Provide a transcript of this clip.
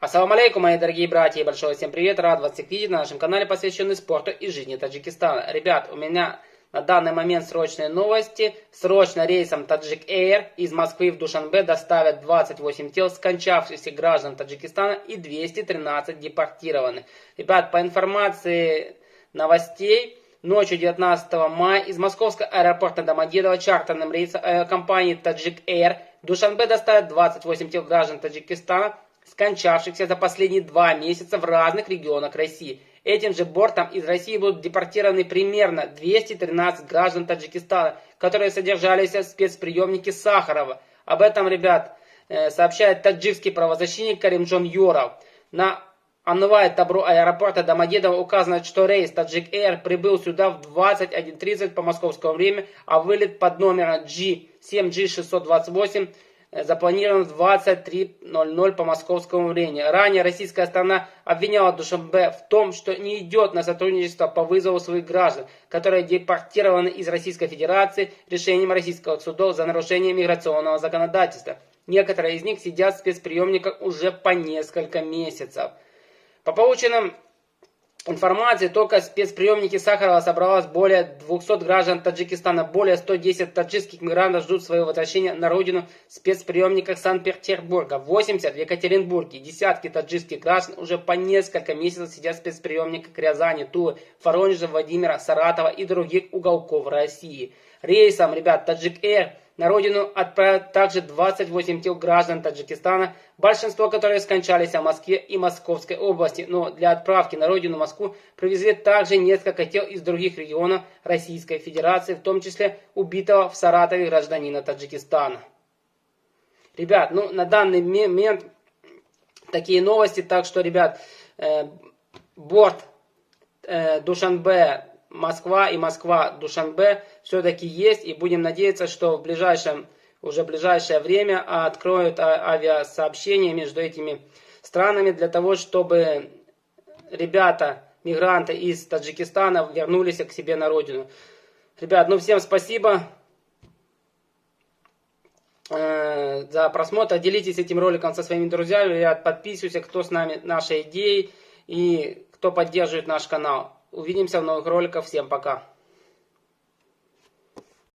Ассаламу алейкум, мои дорогие братья, и большой всем привет, рад вас всех видеть на нашем канале, посвященный спорту и жизни Таджикистана. Ребят, у меня на данный момент срочные новости. Срочно рейсом Таджик Air из Москвы в Душанбе доставят 28 тел скончавшихся граждан Таджикистана и 213 депортированных. Ребят, по информации новостей, ночью 19 мая из московского аэропорта Домодедово чартерным рейсом авиакомпании Таджик Air в Душанбе доставят 28 тел граждан Таджикистана, скончавшихся за последние 2 месяца в разных регионах России. Этим же бортом из России будут депортированы примерно 213 граждан Таджикистана, которые содержались в спецприемнике Сахарова. Об этом, ребят, сообщает таджикский правозащитник Каримджон Юров. На анвай Табру аэропорта Домодедово указано, что рейс Таджик Air прибыл сюда в 21:30 по московскому времени, а вылет под номером G7G628 запланирован в 23:00 по московскому времени. Ранее российская сторона обвиняла Душанбе в том, что не идет на сотрудничество по вызову своих граждан, которые депортированы из Российской Федерации решением российского суда за нарушение миграционного законодательства. Некоторые из них сидят в спецприемниках уже по несколько месяцев. По полученным информации, только в спецприемнике Сахарова собралось более 200 граждан Таджикистана. Более 110 таджикских мигрантов ждут своего возвращения на родину в спецприемниках Санкт-Петербурга, 80 в Екатеринбурге. Десятки таджикских граждан уже по несколько месяцев сидят в спецприемниках Рязани, Тулы, Воронежа, Владимира, Саратова и других уголков России. Рейсом, ребят, Таджик Air на родину отправят также 28 тел граждан Таджикистана, большинство которых скончались в Москве и Московской области. Но для отправки на родину Москву привезли также несколько тел из других регионов Российской Федерации, в том числе убитого в Саратове гражданина Таджикистана. Ребят, на данный момент такие новости, так что, ребят, борт Душанбе Москва и Москва-Душанбе все-таки есть, и будем надеяться, что в ближайшее время откроют авиасообщение между этими странами для того, чтобы ребята, мигранты из Таджикистана вернулись к себе на родину. Ребят, всем спасибо за просмотр, делитесь этим роликом со своими друзьями, ребят, подписывайтесь, кто с нами, нашей идеей и кто поддерживает наш канал. Увидимся в новых роликах. Всем пока.